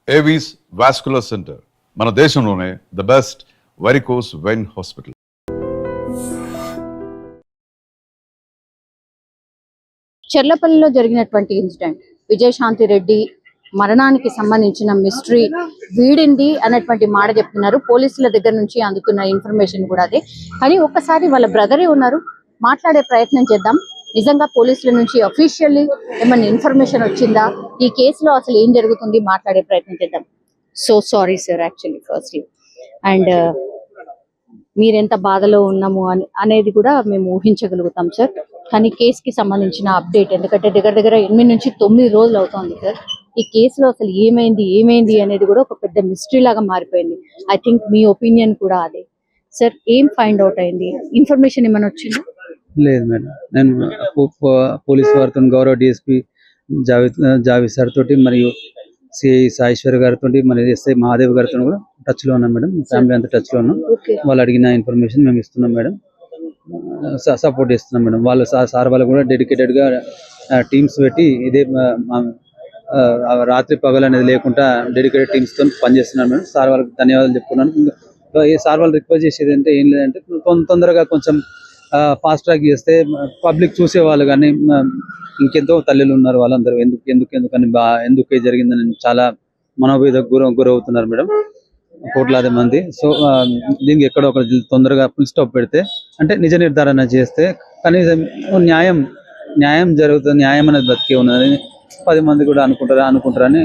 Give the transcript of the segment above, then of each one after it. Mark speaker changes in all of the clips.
Speaker 1: Avis vascular centre మన దేశంలోనే the best varicose vein hospital.
Speaker 2: చెర్లపల్లిలో జరిగినటువంటి ఇన్సిడెంట్, విజయశాంతి రెడ్డి మరణానికి సంబంధించిన మిస్టరీ వీడింది అన్నటువంటి మాట చెప్తున్నారు. పోలీసుల దగ్గర నుంచి అందుతున్న ఇన్ఫర్మేషన్ కూడా అదే. కానీ ఒక్కసారి వాళ్ళ బ్రదరే ఉన్నారు, మాట్లాడే ప్రయత్నం చేద్దాం. నిజంగా పోలీసుల నుంచి అఫీషియల్లీ ఏమన్నా ఇన్ఫర్మేషన్ వచ్చిందా, ఈ కేసులో అసలు ఏం జరుగుతుంది, మాట్లాడే ప్రయత్నం చేద్దాం. So sorry sir, actually firstly and మీరెంత బాధలో ఉన్నాము అనేది కూడా మేము ఊహించగలుగుతాం సార్. కానీ కేసుకి సంబంధించిన అప్డేట్, ఎందుకంటే దగ్గర దగ్గర 8 నుంచి 9 రోజులు అవుతుంది సార్. ఈ కేసులో అసలు ఏమైంది అనేది కూడా ఒక పెద్ద మిస్టరీ లాగా మారిపోయింది. ఐ థింక్ మీ ఒపీనియన్ కూడా అదే సార్. ఏం ఫైండ్ అవుట్ అయింది, ఇన్ఫర్మేషన్ ఏమైనా వచ్చిందా?
Speaker 3: లేదు మేడం, నేను పోలీస్ వారితో గౌరవ డిఎస్పీ జావేద్ సార్ తోటి మరియు సిఐ సాయేశ్వర్ గారితో మరి ఎస్ఐ మహాదేవ్ గారితో కూడా టచ్ లో ఉన్నాం మేడం. ఫ్యామిలీ అంతా టచ్ లో ఉన్నాం. వాళ్ళు అడిగిన ఇన్ఫర్మేషన్ మేము ఇస్తున్నాం మేడం, సపోర్ట్ చేస్తున్నాం మేడం. వాళ్ళు సార్ వాళ్ళు కూడా డెడికేటెడ్ గా టీమ్స్ పెట్టి ఇదే రాత్రి పగలు అనేది లేకుండా డెడికేటెడ్ టీమ్స్ తో పనిచేస్తున్నాను మేడం. సార్ వాళ్ళకి ధన్యవాదాలు చెప్పుకున్నాను. సార్ వాళ్ళు రిక్వెస్ట్ చేసేది అంటే ఏం లేదంటే తొందరగా కొంచెం ఫాస్ట్ ట్రాక్ చేస్తే పబ్లిక్ చూసేవాళ్ళు, కానీ ఇంకెంతో తల్లులు ఉన్నారు, వాళ్ళందరూ ఎందుకు జరిగిందని చాలా మనోవేదకు గురవుతున్నారు మేడం, కోట్లాది మంది. సో దీనికి ఎక్కడో ఒక తొందరగా ఫుల్ స్టాప్ పెడితే, అంటే నిజ నిర్ధారణ చేస్తే కనీసం న్యాయం జరుగుతుంది, న్యాయం అనేది బతికే ఉన్నది 10 మంది కూడా అనుకుంటారని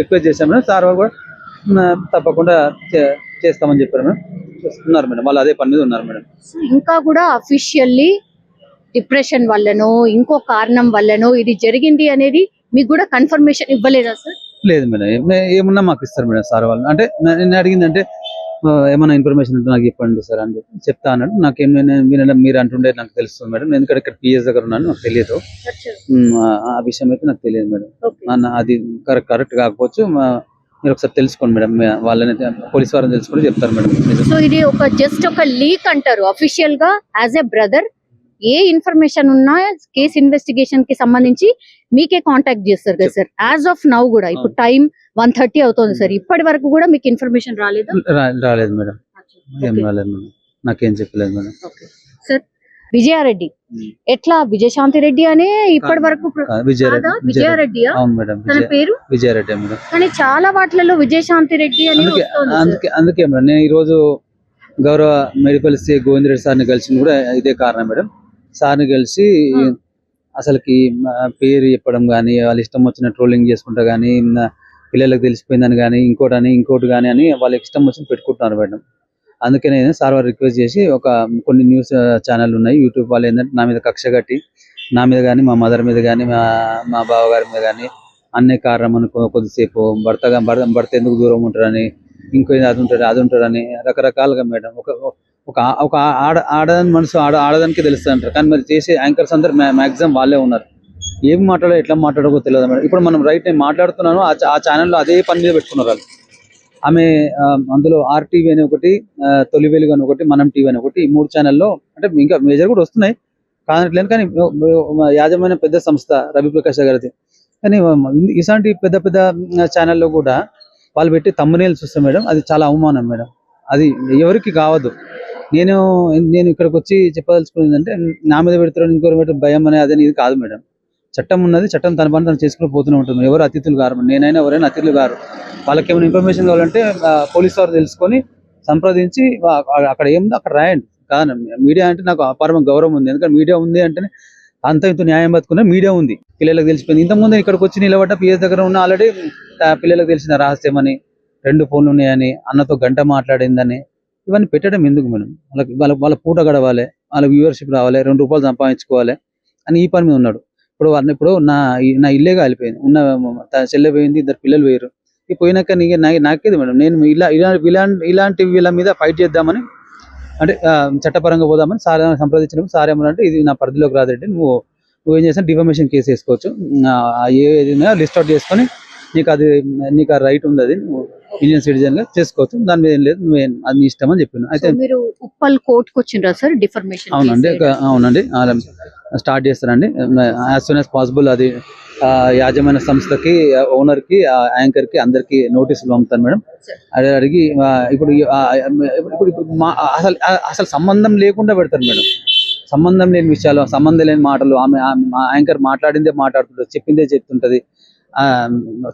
Speaker 3: రిక్వెస్ట్ చేశాం మేడం. సార్ వాళ్ళు కూడా తప్పకుండా చేస్తామని చెప్పారు మేడం. ఉన్నారు మేడం, వాళ్ళు అదే పని మీద ఉన్నారు మేడం.
Speaker 2: ఇంకా కూడా అఫీషియల్లీ డిప్రెషన్ వల్లనో ఇంకో కారణం వల్లనో ఇది జరిగింది అనేది మీకు కూడా కన్ఫర్మేషన్ ఇవ్వలేదా సార్?
Speaker 3: లేదు మేడం, ఏమన్నా మాకు ఇస్తారు మేడం సార్ వాళ్ళు. అంటే నేను అడిగిందంటే ఏమైనా ఇన్ఫర్మేషన్ ఉంటే నాకు చెప్పండి సార్ అని చెప్తా అన్నాడు. నాకేమైనా మీరు అంటుండే నాకు తెలుస్తుంది మేడం, ఎందుకంటే ఇక్కడ పిఎస్ దగ్గర ఉన్నాను, నాకు తెలియదు ఆ విషయం అయితే నాకు తెలియదు మేడం. అది కరెక్ట్ కాకపోవచ్చు, మీరు ఒకసారి తెలుసుకోండి మేడం, వాళ్ళని పోలీస్ వారిని తెలుసుకొని చెప్తారు మేడం.
Speaker 2: సో ఇది ఒక జస్ట్ ఒక లీక్ అంటారు. అఫీషియల్ గా as a brother A information ఉన్నా కేసు ఇన్వెస్టిగేషన్ కి సంబంధించి మీకే కాంటాక్ట్ చేస్తారు కదా సార్. యాజ్ ఆఫ్ నౌ కూడా ఇప్పుడు టైం 1:30 అవుతుంది సార్, ఇప్పటి వరకు కూడా మీకు ఇన్ఫర్మేషన్ రాలేదు?
Speaker 3: రాలేదు మేడం, ఏం రాలేదు మేడం, నాకేం చెప్పలేదు మేడం.
Speaker 2: సార్ విజయారెడ్డి ఎట్లా, విజయశాంతి రెడ్డి అనే ఇప్పటి వరకు విజయారెడ్డి తన పేరు
Speaker 3: విజయారెడ్డి మేడం,
Speaker 2: కానీ చాలా వాటిలలో విజయశాంతి రెడ్డి అని
Speaker 3: అందుకే మేడం నేను ఈ రోజు గౌరవ మెడికల్ సి గోవిందరెడ్డి సార్ని కలిసింది కూడా ఇదే కారణం మేడం. సార్ని కలిసి అసలుకి పేరు చెప్పడం కానీ, వాళ్ళు ఇష్టం వచ్చిన ట్రోలింగ్ చేసుకుంటా కానీ, పిల్లలకు తెలిసిపోయిందని కానీ, ఇంకోటి కానీ అని వాళ్ళకి ఇష్టం వచ్చి పెట్టుకుంటున్నారు మేడం. అందుకే నేను సార్ వారు రిక్వెస్ట్ చేసి కొన్ని న్యూస్ ఛానల్ ఉన్నాయి, యూట్యూబ్ వాళ్ళు ఏంటంటే నా మీద కక్ష కట్టి, నా మీద కానీ, మా మదర్ మీద కానీ, మా బావగారి మీద కానీ అన్నే కారణం అనుకో, కొద్దిసేపు భర్త ఎందుకు దూరం ఉంటారని, ఇంకో అది ఉంటాడని రకరకాలుగా మేడం. ఒక ఆడదాని మనసు ఆడదానికి తెలుస్తుంది అంటారు, కానీ మరి చేసే యాంకర్స్ అందరు మ్యాక్సిమం వాళ్ళే ఉన్నారు. ఏం మాట్లాడో ఎట్లా మాట్లాడకో తెలియదు మేడం. ఇప్పుడు మనం రైట్ నేను మాట్లాడుతున్నాను, ఆ ఛానల్లో అదే పని మీద పెట్టుకున్నారు వాళ్ళు. ఆమె అందులో RTV అని ఒకటి, తొలి వెలుగు అని ఒకటి, మనం టీవీ అని ఒకటి, ఈ 3 ఛానల్లో అంటే ఇంకా మేజర్ కూడా వస్తున్నాయి కాదనట్లేదు. కానీ యాజమాన్య పెద్ద సంస్థ రవి ప్రకాష్ గారిది. కానీ ఇలాంటి పెద్ద పెద్ద ఛానల్లో కూడా వాళ్ళు పెట్టి తమ్మునేలు చూస్తాం మేడం, అది చాలా అవమానం మేడం, అది ఎవరికి కావద్దు. నేను ఇక్కడికి వచ్చి చెప్పదలుచుకున్నది అంటే, నా మీద పెడతారు ఇంకొకరు పెడతారు భయం అనేది ఇది కాదు మేడం. చట్టం ఉన్నది, చట్టం తన పని తను చేసుకుని పోతూనే ఉంటుంది. ఎవరు అతిథులు కారు, నేనైనా ఎవరైనా అతిథులు కారు. వాళ్ళకి ఏమైనా ఇన్ఫర్మేషన్ కావాలంటే పోలీసు వారు తెలుసుకొని సంప్రదించి అక్కడ ఏముందో అక్కడ రాయండి. కాదు మీడియా అంటే నాకు అపారమైన గౌరవం ఉంది, ఎందుకంటే మీడియా ఉంది అంటేనే ఇంత న్యాయం బతుకున్న మీడియా ఉంది. పిల్లలకు తెలిసిపోయింది. ఇంతకుముందు ఇక్కడికి వచ్చి నిలబడ్డ పిఎస్ దగ్గర ఉన్న ఆల్రెడీ పిల్లలకు తెలిసిన రహస్యం అని, 2 ఫోన్లు ఉన్నాయని, అన్నతో గంట మాట్లాడిందని, ఇవన్నీ పెట్టడం ఎందుకు మేడం? వాళ్ళ పూట గడవాలి, వాళ్ళ వ్యూవర్షిప్ రావాలి, 2 రూపాయలు సంపాదించుకోవాలి అని ఈ పని మీద ఉన్నాడు. ఇప్పుడు నా ఇల్లే కాలిపోయింది, ఉన్న చెల్లె పోయింది, 2 పిల్లలు పోయారు. ఈ పోయినాక నాకేది మేడం, నేను ఇలాంటి వీళ్ళ మీద ఫైట్ చేద్దామని, అంటే చట్టపరంగా పోదామని సార్ సంప్రదించినప్పుడు సార్ ఏమన్నా ఇది నా పరిధిలోకి రాదంటే నువ్వేం చేస్తాను డిఫమేషన్ కేసు వేసుకోవచ్చు, ఏదైనా లిస్ట్ అవుట్ చేసుకొని నీకు ఆ రైట్ ఉంది, అది నువ్వు ఇండియన్ సిటిజన్ గా చేసుకోవచ్చు, దాని మీద ఏం లేదు, అది నీ ఇష్టం అని చెప్పాను. అయితే
Speaker 2: సో మీరు ఉప్పల్ కోర్టుకు వచ్చిండ్రా సార్ డిఫర్మేషన్?
Speaker 3: అవునండి స్టార్ట్ చేస్తారండి యాజ్ సూన్ యాజ్ పాసిబుల్. అది యాజమాన్య సంస్థకి, ఓనర్ కి, యాంకర్ కి అందరికి నోటీసులు పంపుతాను మేడం. అదే అడిగి ఇప్పుడు అసలు సంబంధం లేకుండా పెడతారు మేడం. సంబంధం లేని విషయాలు, సంబంధం లేని మాటలు, ఆమె యాంకర్ మాట్లాడిందే మాట్లాడుతుంటది, చెప్పిందే చెప్తుంటది.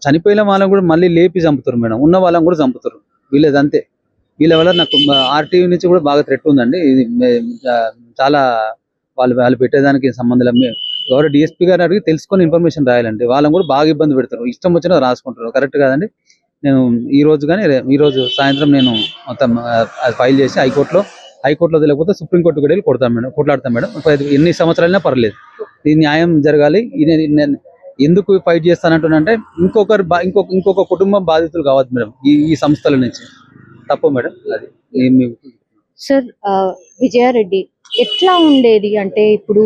Speaker 3: చనిపోయిన వాళ్ళని కూడా మళ్ళీ లేపి చంపుతారు మేడం, ఉన్న వాళ్ళని కూడా చంపుతారు. వీళ్ళది అంతే. వీళ్ళ వల్ల నాకు ఆర్టీవీ నుంచి కూడా బాగా థ్రెట్ ఉందండి. ఇది చాలా వాళ్ళు పెట్టేదానికి సంబంధం లేదు. గౌరవ డిఎస్పీ గారు అడిగి తెలుసుకొని ఇన్ఫర్మేషన్ రాయాలండి. వాళ్ళని కూడా బాగా ఇబ్బంది పెడతారు, ఇష్టం వచ్చినా రాసుకుంటారు. కరెక్ట్ కాదండి. నేను ఈ రోజు సాయంత్రం నేను మొత్తం ఫైల్ చేసి హైకోర్టులో తెలియకపోతే సుప్రీంకోర్టు కూడా వెళ్ళి కొట్లాడతాం మేడం. ఎన్ని సంవత్సరాలైనా పర్లేదు, ఇది న్యాయం జరగాలి. నేను ఎందుకు ఫైట్ చేస్తానంటున్నంటే ఇంకొక కుటుంబం బాధితులు కావద్దు మేడం ఈ సంస్థల నుంచి. తప్పు మేడం అది.
Speaker 2: సార్ విజయారెడ్డి ఎట్లా ఉండేది అంటే ఇప్పుడు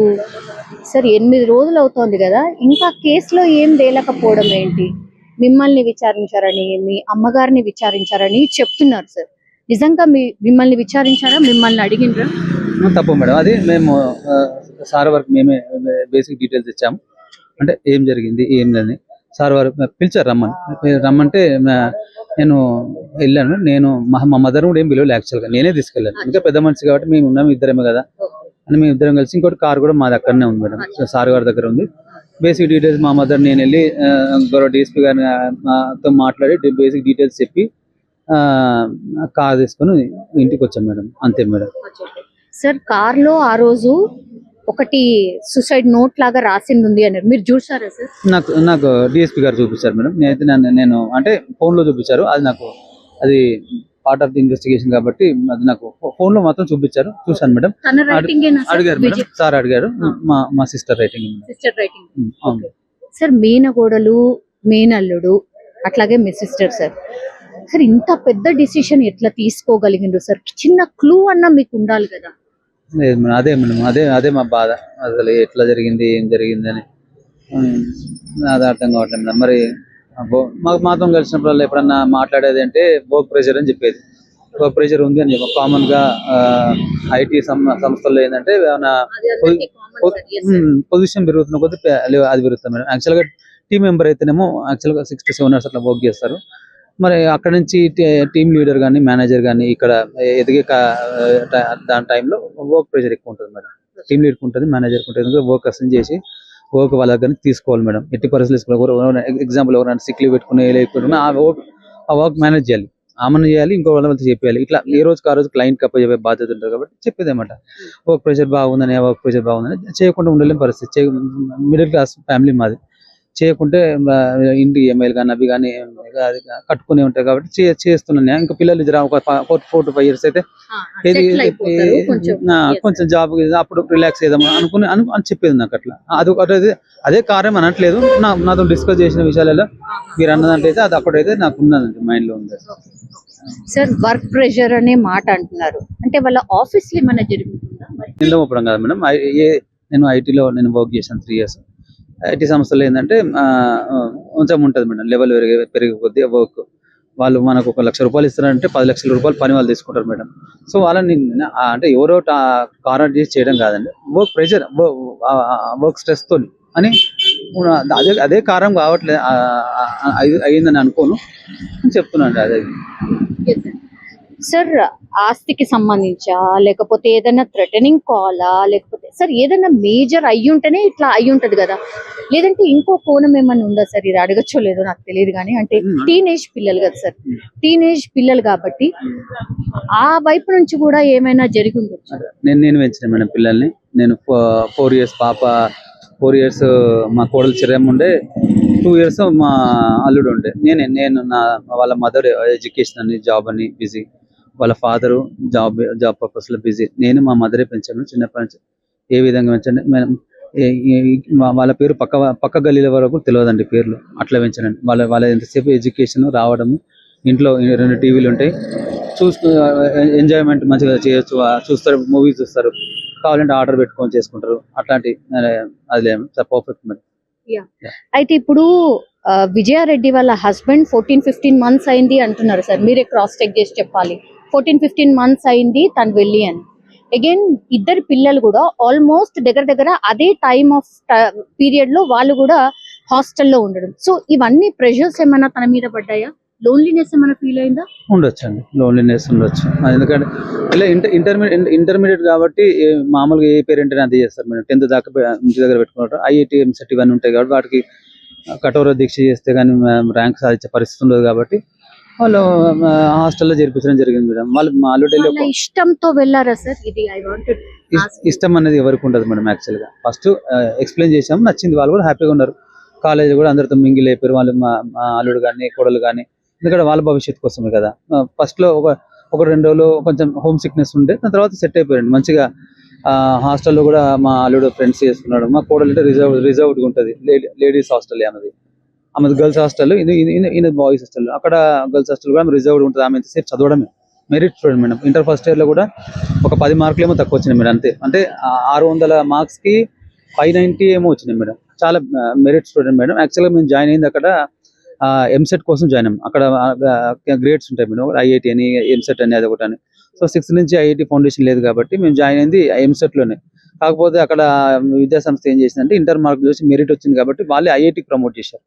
Speaker 2: సార్ 8 రోజులు అవుతోంది కదా, ఇంకా కేసులో ఏం తేలకపోవడం ఏంటి? మిమ్మల్ని విచారించారని, మీ అమ్మగారిని విచారించారని చెప్తున్నారు సార్. నిజంగా మిమ్మల్ని విచారించారా? మిమ్మల్ని అడిగినరా?
Speaker 3: తప్పు మేడం. అది మేము సార్ వరకు మేమే బేసిక్ డీటెయిల్స్ ఇచ్చాము. అంటే ఏం జరిగింది ఏం లేదని సార్ వారు పిలిచారు, రమ్మంటే నేను వెళ్ళాను. నేను మా మదర్ కూడా ఏం పిలవలేదు యాక్చువల్గా, నేనే తీసుకెళ్ళాను. ఇంకా పెద్ద మనిషి కాబట్టి మేము ఉన్నాము, ఇద్దరమే కదా అని మేము ఇద్దరం కలిసి. ఇంకోటి కార్ కూడా మాది అక్కడనే ఉంది మేడం, సార్ గారి దగ్గర ఉంది. బేసిక్ డీటెయిల్స్ మా మదర్ నేను వెళ్ళి గౌరవ డిఎస్పీ గారితో మాట్లాడి బేసిక్ డీటెయిల్స్ చెప్పి కార్ తీసుకొని ఇంటికి వచ్చాం మేడం. అంతే మేడం.
Speaker 2: సార్ కార్లో ఆ రోజు ఒకటి సూసైడ్ నోట్ లాగా రాసింది ఉంది అన్నారు, మీరు చూసారా సార్?
Speaker 3: నాకు డిఎస్పీ గారు చూపించారు మేడం. నేను అంటే ఫోన్ లో చూపించారు. అది పార్ట్ ఆఫ్ ది ఇన్వెస్టిగేషన్ కాబట్టి అది నాకు ఫోన్ లో మాత్రం చూపించారు, చూసాను మేడం. అడిగారు మేడం, సార్ అడిగారు. మా సిస్టర్ రైటింగ్.
Speaker 2: సార్ మేనగోడలు, మేనల్లుడు, అట్లాగే మీ సిస్టర్ సార్. సార్ ఇంత పెద్ద డిసిషన్ ఎట్లా తీసుకోగలిగిండ్రు సార్? చిన్న క్లూ అన్నా మీకు ఉండాలి కదా.
Speaker 3: లేదు మేడం, అదే మేడం, అదే మా బాధ. అసలు ఎట్లా జరిగింది, ఏం జరిగింది అని అది అర్థం కావట్లేదు మేడం. మరి మాకు మాత్రం కలిసినప్పుడు ఎప్పుడన్నా మాట్లాడేది అంటే వర్క్ ప్రెషర్ అని చెప్పేది. వర్క్ ప్రెషర్ ఉంది అని చెప్పి కామన్ గా ఐటీ సంస్థల్లో ఏంటంటే పొజిషన్ పెరుగుతున్న కొద్ది అది పెరుగుతుంది మేడం. యాక్చువల్గా టీం మెంబర్ అయితేనేమో యాక్చువల్గా 6 to 7 hours అట్లా వర్క్ చేస్తారు. మరి అక్కడ నుంచి టీమ్ లీడర్ కానీ, మేనేజర్ కానీ ఇక్కడ ఎదిగే దాని టైంలో వర్క్ ప్రెషర్ ఎక్కువ ఉంటుంది మేడం. టీమ్ లీడర్ ఉంటుంది, మేనేజర్ ఉంటుంది. వర్క్ అసైన్ చేసి వర్క్ వాళ్ళ దగ్గర తీసుకోవాలి మేడం. ఎట్టి పరిస్థితులు ఎగ్జాంపుల్ ఎవరైనా సిక్ లీవ్ పెట్టుకుని లేకపోయినా ఆ వర్క్ మేనేజ్ చేయాలి, ఆమెను చేయాలి, ఇంకో వాళ్ళతో చెప్పాలి. ఇట్లా ఏ రోజుకి ఆ రోజు క్లయింట్ కప్ప చెప్పే బాధ్యత ఉంటుంది కాబట్టి చెప్పేదేమాట. వర్క్ ప్రెషర్ బాగుందని చేయకుండా ఉండలేని పరిస్థితి. మిడిల్ క్లాస్ ఫ్యామిలీ మాది. చేయకుంటే ఇంటి ఈఎంఐలు కానీ అవి కానీ కట్టుకునే ఉంటాయి కాబట్టి చేస్తున్నాను. ఇంకా పిల్లలు ఒక 4 to 5 years అయితే కొంచెం జాబ్ అప్పుడు రిలాక్స్ చేద్దాం అని చెప్పేది నాకు. అట్లా అదే కార్యం అనట్లేదు, నాతో డిస్కస్ చేసిన విషయాలలో మీరు అన్నదంటే అది అక్కడైతే నాకు ఉన్నదండి, మైండ్ లో ఉంది.
Speaker 2: సార్ వర్క్ ప్రెషర్ అనే మాట అంటున్నారు, అంటే వాళ్ళ ఆఫీస్ లో ఏమైనా జరుగుతుందా?
Speaker 3: నిలవడం కాదు మేడం. నేను ఐటీలో వర్క్ చేశాను 3 years. ఐటీ సంస్థలు ఏంటంటే కొంచెం ఉంటుంది మేడం, లెవెల్ పెరిగే కొద్దీ వర్క్. వాళ్ళు మనకు 1 లక్ష రూపాయలు ఇస్తారంటే 10 లక్షల రూపాయలు పని వాళ్ళు తీసుకుంటారు మేడం. సో వాళ్ళని అంటే ఎవరో కారణం చేసి చేయడం కాదండి, వర్క్ ప్రెషర్, వర్క్ స్ట్రెస్ తో అని అదే కారణం కావట్లేదు అయ్యిందని అనుకోను చెప్తున్నాను. అదే
Speaker 2: సార్ ఆస్తికి సంబంధించా, లేకపోతే ఏదైనా థ్రెటనింగ్ కాలా, లేకపోతే సార్ ఏదైనా మేజర్ అయ్యుంటేనే ఇట్లా అయ్యుంటది కదా, లేదంటే ఇంకో కోణం ఏమన్నా ఉందా సార్? ఇది అడగచ్చో లేదో నాకు తెలియదు కానీ, అంటే టీనేజ్ పిల్లలు కదా సార్, టీనేజ్ పిల్లలు కాబట్టి ఆ వైపు నుంచి కూడా ఏమైనా జరిగి ఉండొచ్చు.
Speaker 3: నేను పెంచిన మేడం పిల్లల్ని. నేను 4 years పాప, 4 years మా కోడలు చిరమ్మ ఉండే, 2 years మా అల్లుడు ఉండే. నేను వాళ్ళ మదర్ ఎడ్యుకేషన్ అని, జాబ్ అని బిజీ, వాళ్ళ ఫాదరు జాబ్ పర్పస్ లో బిజీ. నేను మా మదరే పెంచాను చిన్నప్పటి నుంచి. ఏ విధంగా పెంచండి వాళ్ళ పేరు పక్క గల్లీల వరకు తెలియదండి పేర్లు, అట్లా పెంచానండి. వాళ్ళ ఎంతసేపు ఎడ్యుకేషన్, రావడము, ఇంట్లో 2 టీవీలు ఉంటాయి, ఎంజాయ్మెంట్ మంచిగా చేయొచ్చు, చూస్తారు, మూవీస్ చూస్తారు, కావాలంటే ఆర్డర్ పెట్టుకొని చేసుకుంటారు. అట్లాంటి అది లేదు పర్ఫెక్ట్ మేడం.
Speaker 2: అయితే ఇప్పుడు విజయారెడ్డి వాళ్ళ హస్బెండ్ 14-15 months అయింది అంటున్నారు సార్. మీరే క్రాస్ చెక్ చేసి చెప్పాలి. 14-15 months అయింది తను వెళ్ళి అని. అగైన్ ఇద్దరు పిల్లలు కూడా ఆల్మోస్ట్ దగ్గర దగ్గర అదే టైమ్ ఆఫ్ పీరియడ్ లో వాళ్ళు కూడా హాస్టల్లో ఉండడం. సో ఇవన్నీ ప్రెషర్స్ ఏమైనా తన మీద పడ్డాయా? లోన్లీనెస్ ఏమైనా ఫీల్ అయిందా?
Speaker 3: ఉండొచ్చు అండి, లోన్లీనెస్ ఉండొచ్చు. ఎందుకంటే ఇలా ఇంటర్మీడియట్ కాబట్టి మామూలుగా ఏ పేరెంట్ అంతే చేస్తారు మేడం. 10th దాకా ఇంటి దగ్గర పెట్టుకుంటారు. ఐఐటి ఎంసెట్ ఇవన్నీ ఉంటాయి కాబట్టి వాటికి కఠోర దీక్ష చేస్తే కానీ ర్యాంక్ సాధించే పరిస్థితి ఉండదు కాబట్టి వాళ్ళు హాస్టల్లో చేర్పించడం జరిగింది మేడం. వాళ్ళు మా ఆల్రెడీ
Speaker 2: వాళ్ళ ఇష్టంతో వెళ్ళారా సార్? ఇది ఐ వాంటెడ్
Speaker 3: ఇష్టం అనేది ఎవరికి ఉండదు మేడం. యాక్చువల్గా ఫస్ట్ ఎక్స్ప్లెయిన్ చేసాం, నచ్చింది, వాళ్ళు కూడా హ్యాపీగా ఉన్నారు. కాలేజ్ కూడా అందరితో మింగిల్ అయిపోయారు వాళ్ళు, మా అల్లుడు కానీ కోడలు కానీ. ఎందుకంటే వాళ్ళ భవిష్యత్తు కోసమే కదా. ఫస్ట్ లో ఒక 2 రోజులు కొంచెం హోమ్ సిక్నెస్ ఉండే, దాని తర్వాత సెట్ అయిపోయాడు మంచిగా. హాస్టల్లో కూడా మా అల్లుడు ఫ్రెండ్స్ చేసుకున్నాడు. మా కోడలు అంటే రిజర్వ్డ్గా ఉంటుంది, లేడీస్ హాస్టల్ ఆమెది గర్ల్స్ హాస్టల్, ఇది బాయ్స్ హాస్టల్. అక్కడ గర్ల్స్ హాస్టల్ కూడా రిజర్వ్డ్ ఉంటుంది. ఆమె ఎంతసేపు చదవడమే, merit student madam. Inter first year లో కూడా ఒక 10 మార్కులు ఏమో తక్కువ వచ్చినాయి మేడం, అంతే. అంటే 600 మార్క్స్ కి 590 ఏమో వచ్చినాయి మేడం. చాలా మెరిట్ స్టూడెంట్ మేడం. యాక్చువల్గా మేము జాయిన్ అయింది అక్కడ ఎంసెట్ కోసం జాయిన్ అయ్యాం. అక్కడ గ్రేడ్స్ ఉంటాయి మేడం, ఐఐటి అని ఎంసెట్ అని అది ఒకటి అని. సో 6th నుంచి ఐఐటి ఫౌండేషన్ లేదు కాబట్టి మేము జాయిన్ అయింది ఎంసెట్ లోనే. కాకపోతే అక్కడ విద్యాసంస్థ ఏం చేసిందంటే ఇంటర్ మార్కులు చూసి మెరిట్ వచ్చింది కాబట్టి వాళ్ళే ఐఐటికి ప్రమోట్ చేశారు.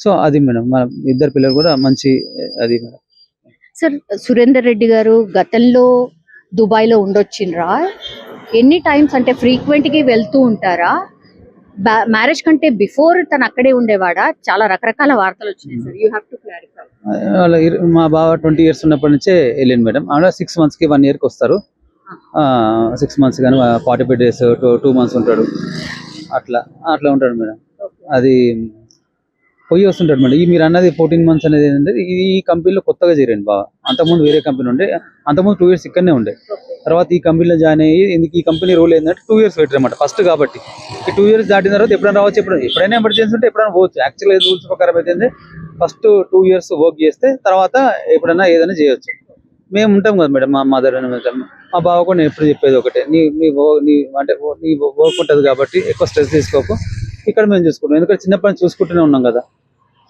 Speaker 3: సో అది మేడం, మన ఇద్దరు పిల్లలు కూడా మంచి అది మేడం.
Speaker 2: సార్ సురేందర్ రెడ్డి గారు గతంలో దుబాయ్ లో ఉండొచ్చిండ్రా? ఎన్ని టైమ్స్ అంటే ఫ్రీక్వెంట్ గా వెళ్తూ ఉంటారా? మ్యారేజ్ కంటే బిఫోర్ తను అక్కడే ఉండేవాడా? చాలా రకరకాల వార్తలు వచ్చినాయి sir. You have to clarify.
Speaker 3: మా బావ 20 years ఉన్నప్పటి నుంచే వెళ్ళింది మేడం. ఆవిడ 6 months కి 1 year కి వస్తారు. 6 months కానీ 45 days 2 months ఉంటాడు. అట్లా ఉంటాడు మేడం. అది పోయి వస్తుంటాడు మేడం. మీరు అన్నది 14 months అనేది ఏంటంటే ఈ కంపెనీలో కొత్తగా చేరండి బావ. అంతకుముందు వేరే కంపెనీ ఉండే, అంతకుముందు 2 years ఇక్కడనే ఉండే. తర్వాత ఈ కంపెనీలో జాయిన్ అయ్యి ఈ కంపెనీ రూల్ ఏంటంటే 2 years పెట్టారు అనమాట ఫస్ట్. కాబట్టి ఈ 2 years దాటిన తర్వాత ఎప్పుడైనా రావచ్చు, ఎప్పుడైనా ఎమర్జెన్సీ ఉంటే ఎప్పుడైనా పోవచ్చు. యాక్చువల్గా రూల్స్ ప్రకారం అయితే ఫస్ట్ 2 years వర్క్ చేస్తే తర్వాత ఎప్పుడైనా ఏదైనా చేయొచ్చు. మేము ఉంటాం కదా మేడం, మా మదర్ అని మా బావ కూడా నేను ఎప్పుడు చెప్పేది ఒకటే, నీ వర్క్ ఉంటుంది కాబట్టి ఎక్కువ స్ట్రెస్ తీసుకోకు, ఇక్కడ మేము చూసుకుంటాం. ఎందుకంటే చిన్నప్పటి నుంచి చూసుకుంటూనే ఉన్నాం కదా.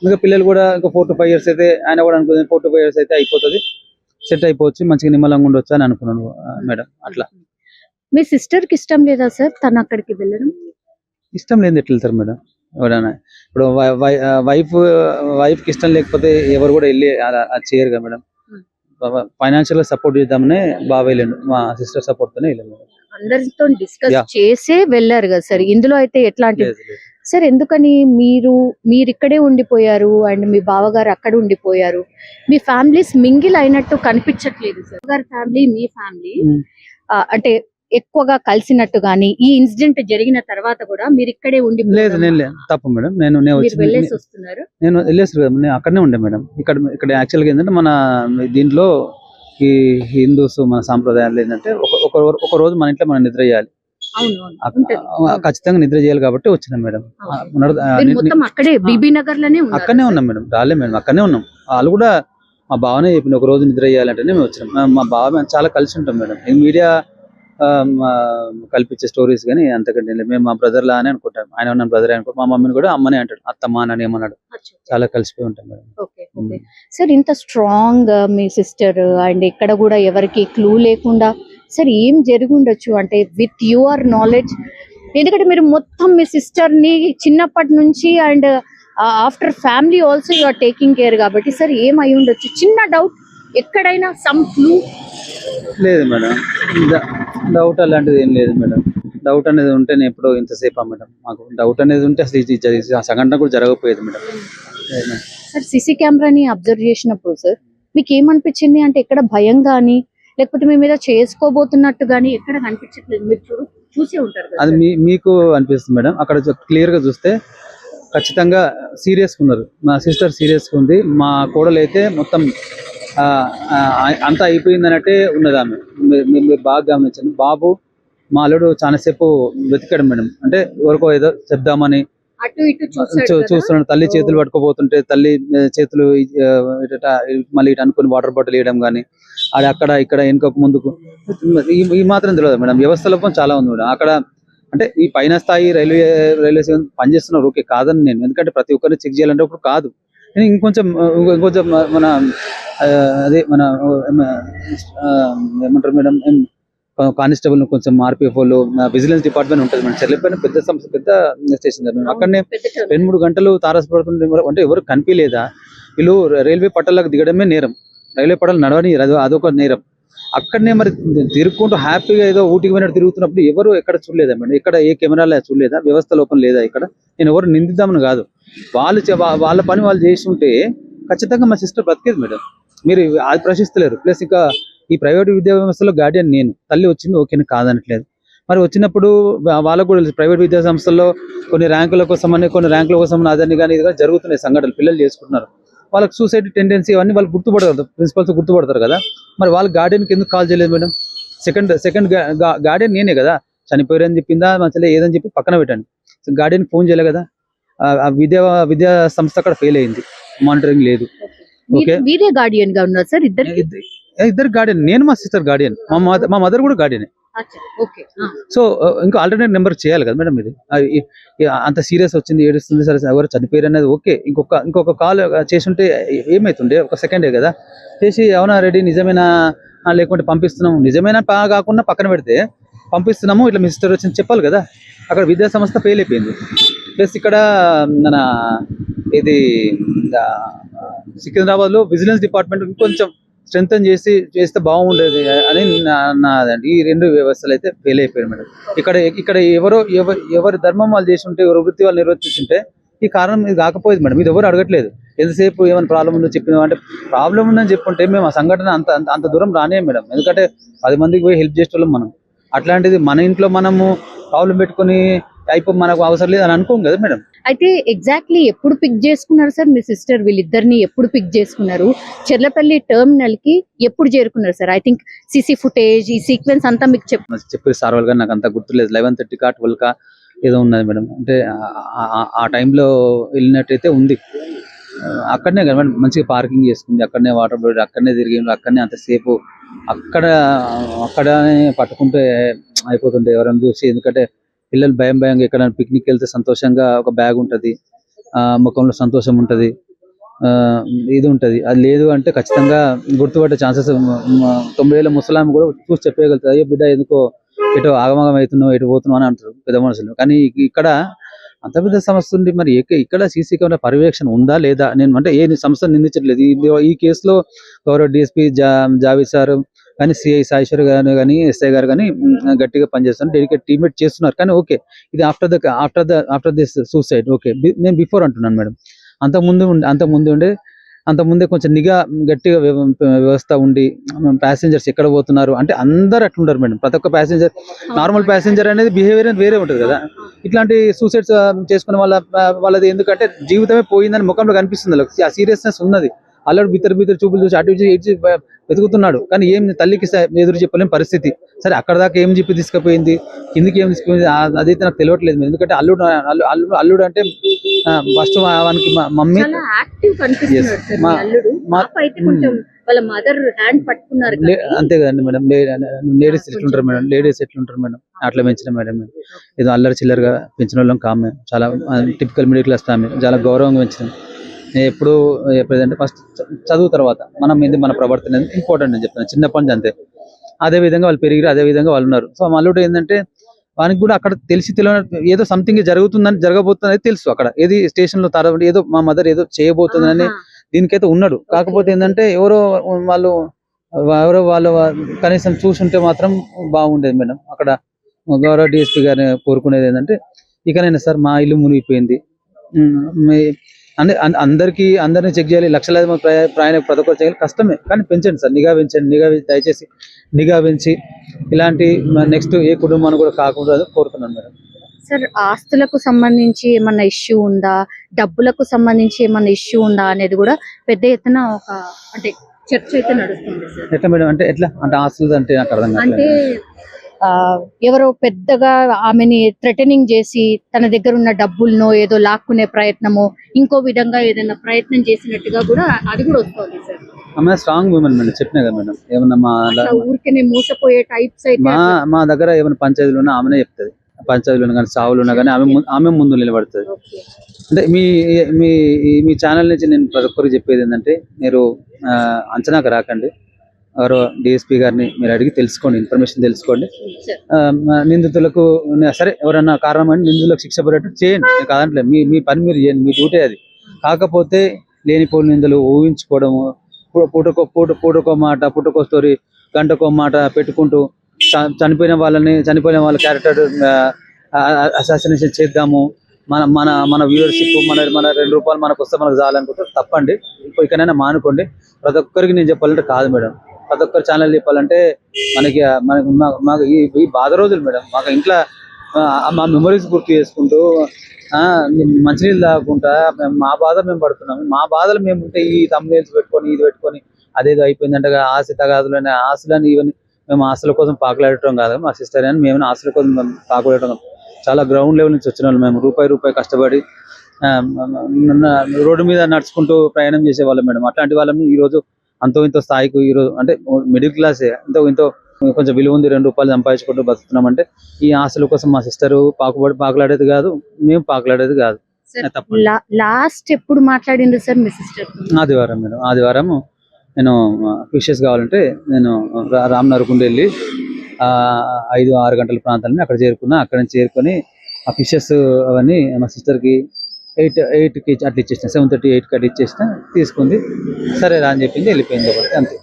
Speaker 3: ఇంకా పిల్లలు కూడా ఇంకా 4 to 5 years అయితే ఆయన కూడా అనుకుంది 4 to 5 years అయితే అయిపోతుంది, సెట్ అయిపోవచ్చు, మంచిగా నిమ్మలంగా ఉండొచ్చు అని అనుకున్నాను మేడం. అట్లా
Speaker 2: మీ సిస్టర్ కి ఇష్టం లేదా సార్ తను అక్కడికి వెళ్ళడం?
Speaker 3: ఇష్టం లేదు ఎట్లా వెళ్తారు మేడం ఎవరైనా? ఇప్పుడు వైఫ్ కి ఇష్టం లేకపోతే ఎవరు కూడా వెళ్ళి చేయరు కదా మేడం. ఫైనాన్షియల్ గా సపోర్ట్ చేద్దామనే బాగా వెళ్ళాను, మా సిస్టర్ సపోర్ట్ తోనే వెళ్ళాను.
Speaker 2: అందరితో డిస్కస్ చేసే వెళ్ళారు కదా సార్. ఇందులో అయితే ఎట్లాంటి సార్ ఎందుకని మీరు ఇక్కడే ఉండిపోయారు అండ్ మీ బావగారు అక్కడ ఉండిపోయారు? మీ ఫ్యామిలీస్ మింగిల్ అయినట్టు కనిపించట్లేదు సార్. గారి ఫ్యామిలీ మీ ఫ్యామిలీ అంటే ఎక్కువగా కలిసినట్టు గానీ ఈ ఇన్సిడెంట్ జరిగిన తర్వాత కూడా మీరు ఇక్కడే ఉండి
Speaker 3: లేదు. నేను తప్పు మేడం, నేను
Speaker 2: వెళ్ళేసి వస్తున్నారు.
Speaker 3: నేను వెళ్ళేసి నేను అక్కడనే ఉండే మేడం. ఇక్కడ యాక్చువల్గా ఏంటంటే మన దీంట్లో ఈ హిందూస్ మన సాంప్రదాయాలు ఏంటంటే ఒక రోజు మన ఇంట్లో మనం నిద్ర చేయాలి, ఖచ్చితంగా నిద్ర చేయాలి కాబట్టి వచ్చినాం మేడం. అక్కడనే ఉన్నాం మేడం, రాలే మేడం, అక్కడనే ఉన్నాం. వాళ్ళు కూడా మా బావనే చెప్పిన ఒక రోజు నిద్ర చేయాలంటేనే మేము వచ్చినాం. మా బావ చాలా కలిసి ఉంటాం మేడం. మీడియా కల్పించే స్టోరీస్ కానీ అంతకంటే మేము మా బ్రదర్ లానే అనుకుంటాం. ఆయన నా బ్రదర్ అనుకుంటాం. మా మమ్మీని కూడా అమ్మనే అంటాడు, అత్తమ్మ అని ఏమన్నాడు. చాలా కలిసిపోయి ఉంటాం మేడం.
Speaker 2: సార్ ఇంత స్ట్రాంగ్ మీ సిస్టర్ అండ్ ఇక్కడ కూడా ఎవరికి క్లూ లేకుండా సార్ ఏం జరిగి ఉండొచ్చు అంటే విత్ యువర్ నాలెడ్జ్? ఎందుకంటే మీరు మొత్తం మీ సిస్టర్ ని చిన్నప్పటి నుంచి and after family also you are taking care కాబట్టి సార్ ఏం అయి ఉండొచ్చు? చిన్న డౌట్ ఎక్కడైనా సమ్ క్లూ?
Speaker 3: లేదు మేడం, డౌట్ అలాంటిది ఏం లేదు మేడం. డౌట్ అనేది ఉంటే నేను ఎప్పుడో ఇంతసేపా మేడం. మాకు డౌట్ అనేది ఉంటే అసలు ఆ సంఘటన కూడా జరగకపోయేది మేడం.
Speaker 2: సార్ సీసీ కెమెరాని అబ్జర్వ్ చేసినప్పుడు సార్ మీకు ఏమనిపించింది? అంటే ఎక్కడ భయం కానీ లేకపోతే మీ మీద చేసుకోబోతున్నట్టు కానీ ఎక్కడ కనిపించట్లేదు? మీరు చూసే ఉంటారు కదా.
Speaker 3: అది మీకు అనిపిస్తుంది మేడం. అక్కడ క్లియర్ గా చూస్తే ఖచ్చితంగా సీరియస్గా ఉన్నారు. మా సిస్టర్ సీరియస్గా ఉంది. మా కోడలు అయితే మొత్తం అంతా అయిపోయింది అన్నట్టే ఉన్నది ఆమె. మీరు బాగా గమనించండి. బాబు మా అల్లుడు చాలాసేపు వెతికాడు మేడం. అంటే ఎవరికో ఏదో చెప్దామని చూస్తున్నాడు. తల్లి చేతులు పట్టుకోబోతుంటే తల్లి చేతులు మళ్ళీ ఇటు అనుకుని వాటర్ బాటిల్ వేయడం కానీ, అది అక్కడ ఇక్కడ వెనుకకు ముందుకు ఈ మాత్రం తెలియదు మేడం. వ్యవస్థ లోపం చాలా ఉంది మేడం. అక్కడ అంటే ఈ పైన స్థాయి రైల్వే పనిచేస్తున్నారు ఓకే కాదని నేను, ఎందుకంటే ప్రతి ఒక్కరిని చెక్ చేయాలంటే ఇప్పుడు కాదు. నేను ఇంకొంచెం మన అదే మన ఏమంటారు మేడం, కానిస్టేబుల్ కొంచెం ఆర్పిఎఫ్ వాళ్ళు విజిలెన్స్ డిపార్ట్మెంట్ ఉంటుంది మేడం. చెర్లపల్లి పెద్ద సంస్థ, పెద్ద స్టేషన్ కదా. అక్కడనే 2-3 గంటలు తారసపడుతుంటే అంటే ఎవరు కనిపించలేదా? వీళ్ళు రైల్వే పట్టాలకు దిగడమే నేరం, రైల్వే పట్టాలు నడవని అదొక నేరం. అక్కడనే మరి తిరుగుకుంటూ హ్యాపీగా ఏదో ఊటికి పోయినట్టు తిరుగుతున్నప్పుడు ఎవరు ఎక్కడ చూడలేదా మేడం? ఇక్కడ ఏ కెమెరాలో చూడలేదా? వ్యవస్థ లోపం లేదా? ఇక్కడ నేను ఎవరు నిందిద్దామని కాదు, వాళ్ళ పని వాళ్ళు చేసి ఉంటే ఖచ్చితంగా మా సిస్టర్ బతికేది మేడం. మీరు అది ప్రశ్నిస్తలేరు. ప్లస్ ఇంకా ఈ ప్రైవేట్ విద్యా వ్యవస్థలో గార్డియన్ నేను, తల్లి వచ్చింది ఓకేని కాదనట్లేదు. మరి వచ్చినప్పుడు వాళ్ళకు కూడా ప్రైవేట్ విద్యా సంస్థల్లో కొన్ని ర్యాంకుల కోసమని అదని కానీ ఇది కానీ జరుగుతున్నాయి సంఘటనలు, పిల్లలు చేసుకుంటున్నారు. వాళ్ళకి సూసైడ్ టెండెన్సీ అవన్నీ వాళ్ళు గుర్తుపడతారు, ప్రిన్సిపల్స్ గుర్తుపడతారు కదా. మరి వాళ్ళ గార్డియన్కి ఎందుకు కాల్ చేయలేదు మేడం? సెకండ్ గార్డియన్ నేనే కదా. చనిపోయారని చెప్పిందా మంచిగా ఏదని చెప్పి పక్కన పెట్టండి, గార్డియన్కి ఫోన్ చేయలే కదా. ఆ విద్యా సంస్థ అక్కడ ఫెయిల్ అయింది, మానిటరింగ్ లేదు. ఓకే,
Speaker 2: మీరే గార్డియన్ గా ఉన్నారు సార్?
Speaker 3: ఇద్దరు గార్డియన్, నేను మా సిస్టర్ గార్డియన్, మా మదర్ కూడా గార్డియన్. సో ఇంకా ఆల్టర్నేట్ నెంబర్ చేయాలి కదా మేడం. ఇది అంత సీరియస్ వచ్చింది, ఏడుస్తుంది, సరే ఎవరు చనిపోయారు అనేది ఓకే. ఇంకొక కాల్ చేసి ఉంటే ఏమైతుండే? ఒక సెకండే కదా చేసి, అవునా రెడీ నిజమేనా లేకుంటే పంపిస్తున్నాము, నిజమేనా కాకుండా పక్కన పెడితే పంపిస్తున్నాము ఇట్లా మీ సిస్టర్ వచ్చింది చెప్పాలి కదా. అక్కడ విద్యా సంస్థ ఫెయిల్ అయిపోయింది. ప్లస్ ఇక్కడ మన ఇది సికింద్రాబాద్ లో విజిలెన్స్ డిపార్ట్మెంట్ ఇంకొంచెం స్ట్రెంథన్ చేస్తే బాగుండేది అని నాదండి. ఈ 2 వ్యవస్థలు అయితే ఫెయిల్ అయిపోయాయి మేడం. ఇక్కడ ఎవరి ధర్మం వాళ్ళు చేసి ఉంటే, ఎవరి వృత్తి వాళ్ళు నిర్వర్తించుంటే ఈ కారణం ఇది కాకపోయేది మేడం. ఇది ఎవరు అడగట్లేదు. ఎంతసేపు ఏమైనా ప్రాబ్లం ఉందో చెప్పినా అంటే, ప్రాబ్లం ఉందని చెప్పుంటే మేము ఆ సంఘటన అంత దూరం రానే మేడం. ఎందుకంటే 10 మందికి పోయి హెల్ప్ చేసేవాళ్ళం మనం. అట్లాంటిది మన ఇంట్లో మనము ప్రాబ్లం పెట్టుకుని మనకు అవసరం లేదు అని అనుకోం కదా మేడం.
Speaker 2: అయితే ఎగ్జాక్ట్లీ ఎప్పుడు పిక్ చేసుకున్నారు సార్ మీ సిస్టర్? వీళ్ళిద్దరిని ఎప్పుడు పిక్ చేసుకున్నారు? చెర్లపల్లి టెర్మినల్ కి ఎప్పుడు చేరుకున్నారు sir? I think CC footage, ఈ సీక్వెన్స్ అంతా మీకు
Speaker 3: చెప్పారు సార్ వాళ్ళు, నాకు అంత గుర్తులేదు. 11:30 12 ఏదో ఉన్నది మేడం. అంటే ఆ టైంలో వెళ్ళినట్టయితే ఉంది. అక్కడనే కదా మేడం మంచిగా పార్కింగ్ చేసుకుంది, అక్కడనే వాటర్ బాటిల్ అక్కడనే తిరిగి, అక్కడనే అంతసేపు అక్కడనే పట్టుకుంటే అయిపోతుండే ఎవరైనా చూసి. ఎందుకంటే పిల్లలు భయంగా ఎక్కడ పిక్నిక్ వెళ్తే సంతోషంగా ఒక బ్యాగ్ ఉంటుంది, ముఖంలో సంతోషం ఉంటుంది, ఇది ఉంటుంది. అది లేదు అంటే ఖచ్చితంగా గుర్తుపట్టే ఛాన్సెస్ 90 ఏళ్ళ ముసలాం కూడా చూసి చెప్పగలుగుతుంది, అయ్యో బిడ్డ ఎందుకో ఎటో ఆగమాగం అవుతున్నావు, ఎటు పోతున్నావు అని అంటారు పెద్ద మనుషులు. కానీ ఇక్కడ అంత పెద్ద సమస్య ఉంది. మరి ఇక్కడ సీసీ కెమెరా పర్యవేక్షణ ఉందా లేదా? నేను అంటే ఏ సంస్థ నిందించట్లేదు. ఈ కేసులో గౌరవ డిఎస్పీ జావేద్ సార్ కానీ, సిఐ సాయేశ్వర్ గారు కానీ, ఎస్ఐ గారు కానీ గట్టిగా పనిచేస్తున్నారు, డెడికేట్ టీమేట్ చేస్తున్నారు. కానీ ఓకే, ఇది ఆఫ్టర్ దిస్ సూసైడ్ ఓకే. నేను బిఫోర్ అంటున్నాను మేడం. అంతకుముందే కొంచెం నిఘా గట్టిగా వ్యవస్థ ఉండి, ప్యాసింజర్స్ ఎక్కడ పోతున్నారు అంటే అందరు అట్లుంటారు మేడం. ప్రతి ఒక్క ప్యాసింజర్, నార్మల్ ప్యాసింజర్ అనేది బిహేవియర్ అనేది వేరే ఉంటుంది కదా. ఇట్లాంటి సూసైడ్స్ చేసుకునే వాళ్ళది ఎందుకంటే జీవితమే పోయిందని ముఖంలో కనిపిస్తుంది, ఆ సీరియస్నెస్ ఉన్నది. అల్లడు బిత్తర చూపులు చూసి అటు ఇచ్చి వెతుకుతున్నాడు. కానీ ఏం తల్లికి ఎదురు చెప్పలేని పరిస్థితి. సరే అక్కడ దాకా ఏం చెప్పి తీసుకుపోయింది, కిందికి ఏం తీసుకుపోయింది అదైతే నాకు తెలియట్లేదు. ఎందుకంటే అల్లుడు అంటే ఫస్ట్ వానికి మమ్మీ అంతే కదండి మేడం. లేడీస్ ఎట్లుంటారు మేడం, అట్లా పెంచిన మేడం. ఏదో అల్లరి చిల్లరగా పెంచిన వాళ్ళం కామె, చాలా టిపికల్ మిడిల్ క్లాస్ ఫ్యామిలీ, చాలా గౌరవంగా పెంచినాం. ఎప్పుడు ఎప్పుడంటే ఫస్ట్ చదువు తర్వాత మన ప్రవర్తన ఇంపార్టెంట్ అని చెప్తాను చిన్నప్పటి నుంచి. అంతే అదే విధంగా వాళ్ళు పెరిగిరు, అదే విధంగా వాళ్ళు ఉన్నారు. సో మళ్ళీ ఏంటంటే వానికి కూడా అక్కడ తెలియని ఏదో సంథింగ్ జరగబోతుందని తెలుసు. అక్కడ ఏది స్టేషన్ లో ఏదో మా మదర్ ఏదో చేయబోతుందని దీనికైతే ఉన్నాడు. కాకపోతే ఏంటంటే ఎవరో వాళ్ళు కనీసం చూసుంటే మాత్రం బాగుండేది మేడం. అక్కడ గౌరవ డిఎస్పీ గారిని కోరుకునేది ఏంటంటే, ఇకనైనా సార్ మా ఇల్లు మునిగిపోయింది, అందరినీ చెక్ చేయాలి, లక్షలాది ప్రయాణ ప్రతి ఒక్కరు చేయాలి, కష్టమే. కానీ పెంచండి సార్, దయచేసి నిఘా పెంచి ఇలాంటి నెక్స్ట్ ఏ కుటుంబాన్ని కూడా కాకుండా కోరుతున్నాను మేడం.
Speaker 2: సార్ ఆస్తులకు సంబంధించి ఏమన్నా ఇష్యూ ఉందా, డబ్బులకు సంబంధించి ఏమన్నా ఇష్యూ ఉందా అనేది కూడా పెద్ద ఎత్తున ఒక అంటే చర్చ అయితే నడుస్తుంది సార్.
Speaker 3: ఎట్లా మేడం? అంటే ఎట్లా అంటే ఆస్తులు అంటే నాకు అర్థం కాదు.
Speaker 2: అంటే ఎవరో పెద్దగా ఆమెని థ్రెటనింగ్ చేసి తన దగ్గర ఉన్న డబ్బులను ఏదో లాక్కునే ప్రయత్నము, ఇంకో విధంగా ఏదైనా ప్రయత్నం చేసినట్టుగా కూడా అది కూడా వస్తుంది సార్.
Speaker 3: ఆమె స్ట్రాంగ్ ఉమెన్ మేడం, చెప్పినా కదా మేడం. ఏమన్నా మా
Speaker 2: ఊరికే మోసపోయే టైప్స్ అయితే
Speaker 3: మా దగ్గర ఏమైనా పంచాయతీలు ఉన్నా ఆమెనే చెప్తుంది. పంచాయతీలు కానీ సావులు ఉన్నా కానీ ఆమె ముందు నిలబడుతుంది.
Speaker 2: ఓకే.
Speaker 3: అంటే మీ మీ మీ ఛానల్ నుంచి నేను ప్రతి ఒక్కరికి చెప్పేది ఏంటంటే, మీరు అంచనాకు రాకండి. ఎవరో డిఎస్పీ గారిని మీరు అడిగి తెలుసుకోండి, ఇన్ఫర్మేషన్ తెలుసుకోండి.
Speaker 2: సార్.
Speaker 3: నిందితులకు సరే ఎవరన్నా కారణమని నిందితులకు శిక్ష పడేట్టు చేయండి, నేను కాదంటలే. మీ పని మీరు చేయండి, మీ డ్యూటీ అది. కాకపోతే లేనిపోని నిందలు ఊహించుకోవడము, పూటకో మాట, పుట్టకో స్టోరీ, గంటకో మాట పెట్టుకుంటూ చనిపోయిన వాళ్ళ క్యారెక్టర్ అసాసినేషన్ చేద్దాము, మన మన మన వ్యూవర్షిప్ మన మన ₹2 మనకు వస్తే మనకు చాలనుకుంటే తప్పండి. ఇకనైనా మానుకోండి. ప్రతి ఒక్కరికి నేను చెప్పాలంటే కాదు మేడం, ప్రతి ఒక్కరి ఛానల్ చెప్పాలంటే మాకు ఈ బాధ రోజులు మేడం. మాకు ఇంట్లో మా మెమరీస్ గుర్తు చేసుకుంటూ మంచినీళ్ళు తాగకుండా మా బాధ మేము పడుతున్నాము. మా బాధలు మేము ఉంటే ఈ తమ్ముళ్ళు పెట్టుకొని ఇది పెట్టుకొని అదేదో అయిపోయిందంటే ఆశ తగాదులని ఆశలని ఇవన్నీ మేము ఆశల కోసం పాకులాడటం కాదు. మా సిస్టర్ అని మేము ఆశల కోసం పాకులాడటం కాదు. చాలా గ్రౌండ్ లెవెల్ నుంచి వచ్చిన వాళ్ళు మేము. రూపాయి కష్టపడి రోడ్డు మీద నడుచుకుంటూ ప్రయాణం చేసేవాళ్ళం మేడం. అట్లాంటి వాళ్ళని ఈరోజు అంతో ఇంతో స్థాయికి ఈరోజు అంటే మిడిల్ క్లాసే ఇంతో కొంచెం విలువ ఉంది, ₹2 సంపాదించుకుంటూ బతుకుతున్నామంటే ఈ ఆశల కోసం మా సిస్టర్ పాకులాడేది కాదు, మేము పాకులాడేది కాదు. తప్ప
Speaker 2: లాస్ట్ ఎప్పుడు మాట్లాడిండ్రు సార్ మీ సిస్టర్?
Speaker 3: ఆదివారం మేడం. ఆదివారం నేను ఫిషెస్ కావాలంటే నేను రామ్నగర్కుండ వెళ్ళి 5-6 గంటల ప్రాంతాలని అక్కడ చేరుకున్నా. అక్కడ నుంచి చేరుకొని ఆ ఫిషెస్ అవన్నీ మా సిస్టర్కి 8కి అట్లా ఇచ్చేసిన, 7:30, 8కి అట్లా ఇచ్చేసిన. తీసుకుంది, సరే రా అని చెప్పింది, వెళ్ళిపోయింది. ఒకటి అంతే.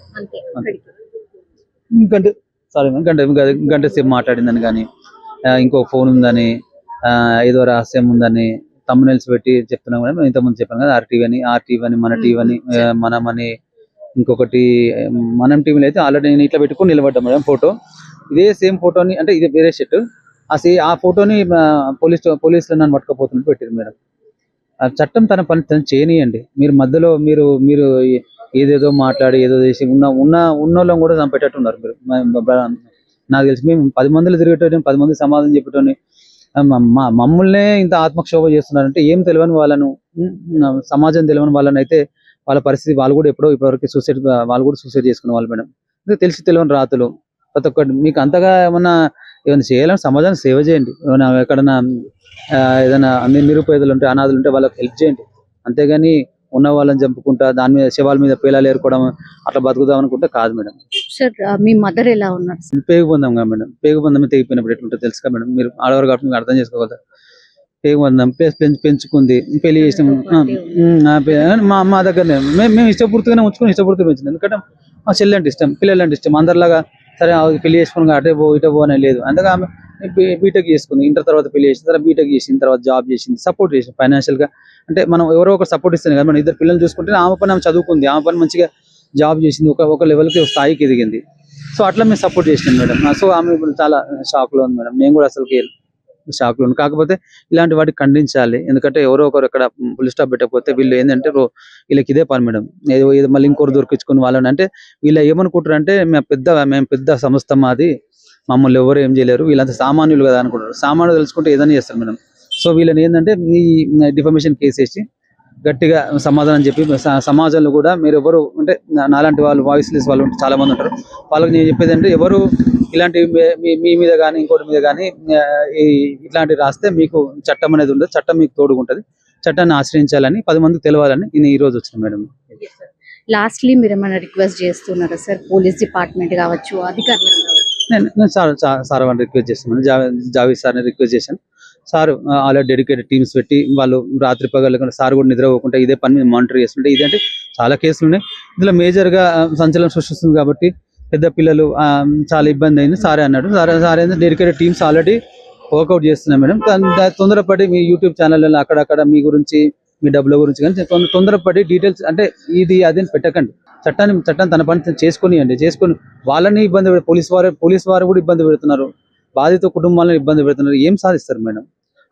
Speaker 3: గంట సేపు మాట్లాడిందని కానీ, ఇంకో ఫోన్ ఉందని, ఏదో రహస్యం ఉందని తమ్మునెల్స్ పెట్టి చెప్తున్నాం మేడం. ఇంతకుముందు చెప్పాను కదా, RTV అని మన టీవీ అని మనమని, ఇంకొకటి మనం టీవీలో అయితే ఆల్రెడీ నేను ఇట్లా పెట్టుకుని నిలబడ్డా మేడం. ఫోటో ఇదే సేమ్ ఫోటోని, అంటే ఇది వేరే షర్ట్, ఆ ఫోటోని పోలీసులు నన్ను పట్టుకపోతున్నట్టు పెట్టారు మేడం. చట్టం తన పని తను చేయనియండి. మీరు మధ్యలో మీరు ఏదేదో మాట్లాడి ఏదో చేసి ఉన్నోళ్ళం కూడా చంపేటట్టున్నారు మీరు. నాకు తెలిసి మేము 10 మందిలో తిరిగేటోని, 10 మంది సమాధానం చెప్పేటోని, మమ్మల్నే ఇంత ఆత్మక్షోభ చేస్తున్నారంటే ఏం తెలియని వాళ్ళను, సమాజం తెలియని వాళ్ళని అయితే వాళ్ళ పరిస్థితి వాళ్ళు కూడా ఇప్పటివరకు వాళ్ళు కూడా సూసైడ్ చేసుకునే వాళ్ళు మేడం. తెలిసి తెలియని రాతులు ప్రతి ఒక్కటి. మీకు అంతగా ఏమన్నా చేయాలని సమాజాన్ని సేవ చేయండి. ఏమైనా ఎక్కడన్నా ఏదైనా నిరుపేదలు ఉంటే, అనాథులు ఉంటే వాళ్ళకి హెల్ప్ చేయండి. అంతేగాని ఉన్న వాళ్ళని చంపుకుంటా దాని మీద శవాల మీద పేలాలు ఏరుకోవడం అట్లా బతుకుదాం అనుకుంటే కాదు మేడం.
Speaker 2: సార్ మీ మదర్ ఎలా ఉన్నారు?
Speaker 3: పేగుబంధం కదా మేడం. పేగుబంధం తెగిపోయినప్పుడు ఎట్లుంటుందో తెలుసు కదా మేడం. మీరు ఆడవారు కాబట్టి మీకు అర్థం చేసుకోగలరు. పేగుబంధం పెంచుకుంది, పెళ్లి చేసిన మా దగ్గరనే మేము ఇష్టపూర్తిగానే ఉంచుకొని ఇష్టపూర్తిగా పెంచింది. ఎందుకంటే మా చెల్లి అంటే ఇష్టం, పిల్లలు అంటే ఇష్టం. అందరిలాగా సరే పెళ్లి చేసుకుని అటే పో అనే లేదు. అందుకే ఆమె బీటెక్ చేసుకుంది. ఇంటర్ తర్వాత పెళ్లి చేసిన తర్వాత బీటెక్ చేసిన తర్వాత జాబ్ చేసింది, సపోర్ట్ చేసింది ఫైనాన్షియల్ గా. అంటే మనం ఎవరో ఒకరు సపోర్ట్ ఇస్తాను కదా, మనం 2 పిల్లలు చూసుకుంటే ఆమె పని ఆమె చదువుకుంది, ఆమె పని మంచిగా జాబ్ చేసింది, ఒక లెవెల్కి స్థాయికి ఎదిగింది. సో అట్లా మేము సపోర్ట్ చేసినాం మేడం. సో ఆమె ఇప్పుడు చాలా షాక్ లో ఉంది మేడం. నేను కూడా అసలుకి షాక్ లో ఉంది. కాకపోతే ఇలాంటి వాటికి ఖండించాలి. ఎందుకంటే ఎవరో ఒకరు ఎక్కడ ఫుల్ స్టాప్ పెట్టకపోతే వీళ్ళు ఏంటంటే వీళ్ళకి ఇదే పని మేడం. ఏదో మళ్ళీ ఇంకోరు దొరికించుకుని వాళ్ళని, అంటే వీళ్ళు ఏమనుకుంటారు అంటే మేము పెద్ద సంస్థ మాది, మమ్మల్ని ఎవరు ఏం చేయలేరు, వీళ్ళంతా సామాన్యులు కదా అనుకుంటారు. సామాన్యులు తెలుసుకుంటే ఏదైనా చేస్తారు మేడం. సో వీళ్ళని ఏంటంటే ఈ డిఫమేషన్ కేసు వేసి గట్టిగా సమాధానం చెప్పి సమాజంలో కూడా మీరు ఎవరు అంటే నాలాంటి వాళ్ళు వాయిస్లెస్ వాళ్ళు చాలా మంది ఉంటారు. వాళ్ళకి నేను చెప్పేది అంటే ఎవరు ఇలాంటి మీ మీద కానీ ఇంకోటి మీద కానీ ఇట్లాంటివి రాస్తే మీకు చట్టం అనేది ఉండదు. చట్టం మీకు తోడుగుంటది. చట్టాన్ని ఆశ్రయించాలని 10 మందికి తెలవాలని నేను ఈ రోజు వచ్చిన మేడం.
Speaker 2: లాస్ట్లీ మీరు ఏమైనా రిక్వెస్ట్ చేస్తున్నారా సార్? పోలీస్ డిపార్ట్మెంట్ కావచ్చు, అధికారులు
Speaker 3: నేను సార్ వాళ్ళని రిక్వెస్ట్ చేస్తున్నాను. జావేద్ సార్ని రిక్వెస్ట్ చేశాను. సార్ ఆల్రెడీ డెడికేటెడ్ టీమ్స్ పెట్టి వాళ్ళు రాత్రి పగలు సార్ కూడా నిద్రపోకుండా ఇదే పని మీద మానిటర్ చేస్తుంటే, ఇదంటే చాలా కేసులు ఉన్నాయి. ఇందులో మేజర్గా సంచలనం సృష్టిస్తుంది కాబట్టి పెద్ద పిల్లలు చాలా ఇబ్బంది అయింది సారే అన్నాడు. Sir dedicated teams already work out చేస్తున్నాయి మేడం. తొందరపడి మీ యూట్యూబ్ ఛానల్లో అక్కడక్కడ మీ గురించి మీ డబ్బుల గురించి కానీ తొందరపడి డీటెయిల్స్ అంటే ఇది అదేని పెట్టకండి. చట్టం తన పని చేసుకొని వాళ్ళని ఇబ్బంది పోలీస్ వారు కూడా ఇబ్బంది పెడుతున్నారు, బాధిత కుటుంబాలను ఇబ్బంది పెడుతున్నారు. ఏం సాధిస్తారు మేడం?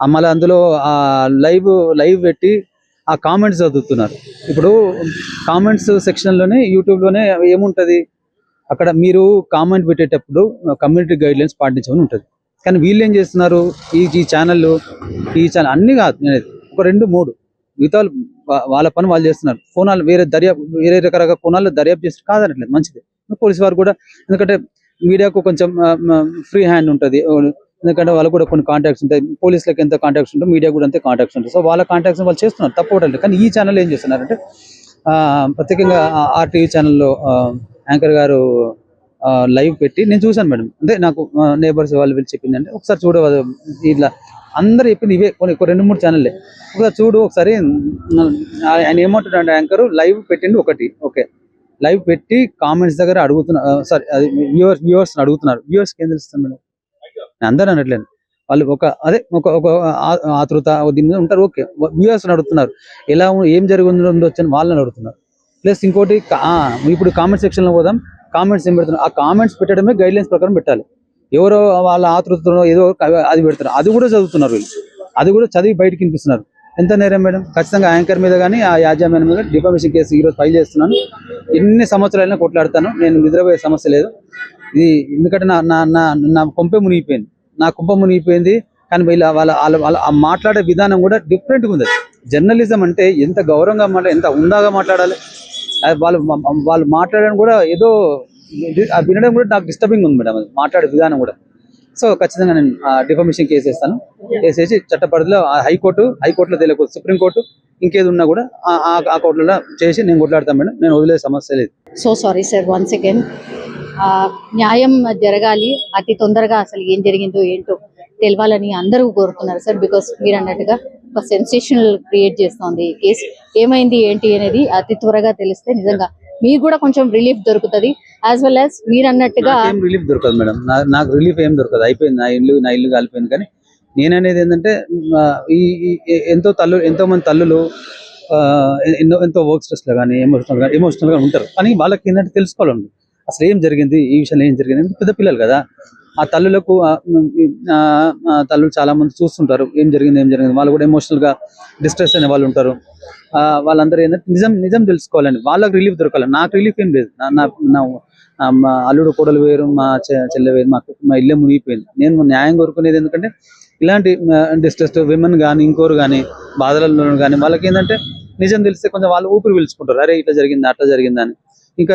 Speaker 3: మళ్ళీ అందులో ఆ లైవ్ పెట్టి ఆ కామెంట్స్ చదువుతున్నారు. ఇప్పుడు కామెంట్స్ సెక్షన్లోనే యూట్యూబ్లోనే ఏముంటుంది, అక్కడ మీరు కామెంట్ పెట్టేటప్పుడు కమ్యూనిటీ గైడ్లైన్స్ పాటించమని ఉంటుంది. కానీ వీళ్ళు ఏం చేస్తున్నారు, ఈ ఛానల్ అన్నీ కాదు, నేను ఒక 2-3 మిగతా వాళ్ళ పని వాళ్ళు చేస్తున్నారు. కోణాలు వేరే రకరకాల కోణాల్లో దర్యాప్తు చేస్తారు, కాదనట్లేదు, మంచిది. పోలీసు వారు కూడా, ఎందుకంటే మీడియాకు కొంచెం ఫ్రీ హ్యాండ్ ఉంటుంది. ఎందుకంటే వాళ్ళకు కూడా కొన్ని కాంటాక్ట్స్ ఉంటాయి, పోలీసులకు ఎంత కాంటాక్ట్స్ ఉంటాయి, మీడియా కూడా అంతే కాంటాక్ట్స్ ఉంటాయి. సో వాళ్ళ కాంటాక్ట్స్ వాళ్ళు చేస్తున్నారు, తప్పవటండి. కానీ ఈ ఛానల్ ఏం చేస్తున్నారంటే ప్రత్యేకంగా ఆర్టీవీ ఛానల్లో యాంకర్ గారు లైవ్ పెట్టి నేను చూశాను మేడం. అంటే నాకు నేబర్స్ వాళ్ళు వీళ్ళు చెప్పింది అంటే ఒకసారి చూడ ఇట్లా అందరూ చెప్పింది ఇవే కొన్ని 2-3 ఛానల్లే. ఒకసారి చూడు ఒకసారి ఆయన ఏమంటాడు యాంకర్ లైవ్ పెట్టిండు ఒకటి, ఓకే లైవ్ పెట్టి కామెంట్స్ దగ్గర అడుగుతున్నారు, సారీ అది వ్యూవర్స్ అడుగుతున్నారు. వ్యూవర్స్కి ఏం తెలుస్తుంది మేడం, నేను అందరూ అనట్లేదు, వాళ్ళు ఒక ఆతృత దీని మీద ఉంటారు. ఓకే వ్యూవర్స్ అడుగుతున్నారు ఏం జరిగి ఉండొచ్చు అని వాళ్ళని అడుగుతున్నారు. ప్లస్ ఇంకోటి ఇప్పుడు కామెంట్ సెక్షన్లో పోదాం, కామెంట్స్ ఏం పెడుతున్నారు, ఆ కామెంట్స్ పెట్టడమే గైడ్ లైన్స్ ప్రకారం పెట్టాలి. ఎవరో వాళ్ళ ఆతృతలో ఏదో అది పెడతారు, అది కూడా చదువుతున్నారు వీళ్ళు, అది కూడా చదివి బయటకి వినిపిస్తున్నారు. ఎంత నేరం మేడం? ఖచ్చితంగా యాంకర్ మీద కానీ ఆ యాజమాన్యం మీద డిఫామేషన్ కేసు ఈరోజు ఫైల్ చేస్తున్నాను. ఎన్ని సంవత్సరాలైనా కొట్లాడతాను, నేను నిద్రపోయే సమస్య లేదు. ఇది ఎందుకంటే నా కొంప మునిగిపోయింది. కానీ వాళ్ళ మాట్లాడే విధానం కూడా డిఫరెంట్గా ఉంది. జర్నలిజం అంటే ఎంత గౌరవంగా ఎంత ఉందాగా మాట్లాడాలి. వాళ్ళు మాట్లాడడం కూడా ఏదో వినడం కూడా నాకు డిస్టర్బింగ్ ఉంది మేడం, అది మాట్లాడే విధానం కూడా. సో ఖచ్చితంగా నేను డిఫామేషన్ కేసు వేస్తాను. వేసేసి చట్టపరిధిలో హైకోర్టులో తెలియకూడదు, సుప్రీంకోర్టు ఇంకేది ఉన్నా కూడా ఆ కోర్టులో చేసి నేను కొట్లాడతాను మేడం, నేను వదిలే సమస్య లేదు.
Speaker 2: So sorry sir, once again న్యాయం జరగాలి, అతి తొందరగా అసలు ఏం జరిగిందో ఏంటో తెలవాలని అందరూ కోరుతున్నారు సార్. బికాస్ మీరు అన్నట్టుగా ఒక సెన్సేషనల్ క్రియేట్ చేస్తోంది ఈ కేసు. ఏమైంది ఏంటి అనేది అతి త్వరగా తెలిస్తే నిజంగా మీకు కూడా కొంచెం రిలీఫ్ దొరుకుతుంది. యాజ్ వెల్ యాజ్ మీరు అన్నట్టుగా
Speaker 3: రిలీఫ్ దొరకదు మేడం, నాకు రిలీఫ్ ఏం దొరకదు. అయిపోయింది, నా ఇల్లు కాలిపోయింది. కానీ నేననేది ఏంటంటే ఎంతో మంది తల్లులు ఎంతో వర్క్ స్ట్రెస్ లో కానీ ఎమోషనల్ గా ఉంటారు. కానీ వాళ్ళకి ఏంటంటే తెలుసుకోవాలండి అసలు ఏం జరిగింది, ఈ విషయంలో ఏం జరిగింది. పెద్ద పిల్లలు కదా, ఆ తల్లులకు తల్లులు చాలా మంది చూస్తుంటారు ఏం జరిగింది. వాళ్ళు కూడా ఎమోషనల్ గా డిస్ట్రెస్ అయిన వాళ్ళు ఉంటారు. వాళ్ళందరూ ఏంటంటే నిజం తెలుసుకోవాలండి, వాళ్ళకి రిలీఫ్ దొరకాలి. నాకు రిలీఫ్ ఏం లేదు. మా అల్లుడు కోడలు వేరు, మా చెల్లె వేరు, మా ఇల్లే మునిగిపోయింది. నేను న్యాయం కోరుకునేది ఎందుకంటే ఇలాంటి డిస్ట్రెస్ విమెన్ కానీ ఇంకోరు కానీ బాధలలో కానీ వాళ్ళకి ఏంటంటే నిజం తెలిస్తే కొంచెం వాళ్ళు ఊపిరి పీల్చుకుంటారు, అరే ఇట్లా జరిగింది అట్లా జరిగిందని. ఇంకా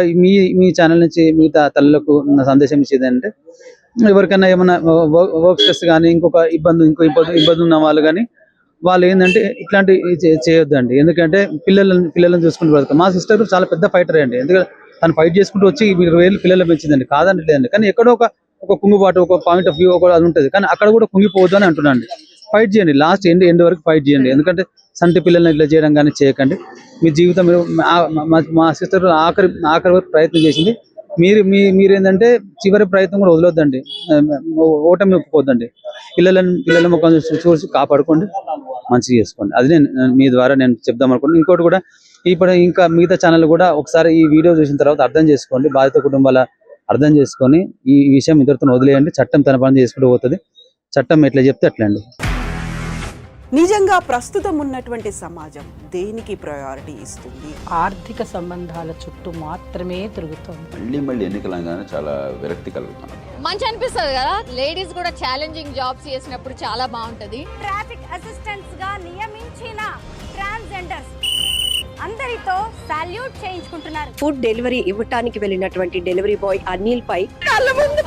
Speaker 3: మీ ఛానల్ నుంచి మిగతా తల్లులకు నా సందేశం ఇచ్చేది అంటే ఎవరికైనా ఏమైనా వర్క్ స్ట్రెస్ కానీ ఇంకో ఇబ్బంది ఉన్న వాళ్ళు కానీ వాళ్ళు ఏంటంటే ఇట్లాంటి చేయొద్దండి. ఎందుకంటే పిల్లలను చూసుకుంటూ బ్రతుకు. మా సిస్టర్ చాలా పెద్ద ఫైటర్ అండి, ఎందుకంటే తను ఫైట్ చేసుకుంటూ వచ్చి 20,000 పిల్లలు పెంచిందండి, కాదండి. కానీ ఎక్కడో ఒక కుంగుబాటు, ఒక పాయింట్ ఆఫ్ వ్యూ అది ఉంటుంది. కానీ అక్కడ కూడా కుంగిపోవద్దు అని అంటున్నాండి. ఫైట్ చేయండి, లాస్ట్ ఎండ్ వరకు ఫైట్ చేయండి. ఎందుకంటే సంటి పిల్లల్ని ఇట్లా చేయడం కానీ చేయకండి. మీ జీవితం మా సిస్టర్ ఆఖరి వరకు ప్రయత్నం చేసింది. మీరేంటంటే చివరి ప్రయత్నం కూడా వదలొద్దండి, ఓటమి ఒప్పుకోవద్దండి. పిల్లలను కొంచెం చూసి కాపాడుకోండి, మంచిగా చేసుకోండి. అది మీ ద్వారా నేను చెప్దాం అనుకుంటున్నాను. ఇంకోటి కూడా ఇప్పుడు ఇంకా మిగతా ఛానల్ కూడా ఒకసారి ఈ వీడియో చూసిన తర్వాత అర్థం చేసుకోండి, బాధిత కుటుంబాల అర్థం చేసుకొని ఈ విషయం ఇద్దరితో వదిలేయండి. చట్టం తన పని చేసుకుంటూ పోతుంది, చట్టం ఎట్లా చెప్తే అట్లా అండి.
Speaker 4: నిజంగా ప్రస్తుతం ఉన్నటువంటి సమాజం దేనికి ప్రయారిటీ ఇస్తుంది?
Speaker 5: ఆర్థిక సంబంధాల చుట్టూ మాత్రమే తిరుగుతోంది.
Speaker 1: మళ్ళీ ఎన్నికలంగానే చాలా విరక్తి కలుగుతున్నాను.
Speaker 6: మంచి అనిపిస్తుంది కదా, లేడీస్ కూడా ఛాలెంజింగ్ జాబ్స్ చేసినప్పుడు చాలా బాగుంటది.
Speaker 7: ట్రాఫిక్ అసిస్టెంట్స్ గా నియమించిన ట్రాన్స్జెండర్స్ అందరితో సాల్యూట్ చేయించుకుంటున్నారు.
Speaker 8: ఫుడ్ డెలివరీ ఇవ్వటానికి వెళ్ళినటువంటి డెలివరీ బాయ్ అనిల్ పై కళ్ళ ముందు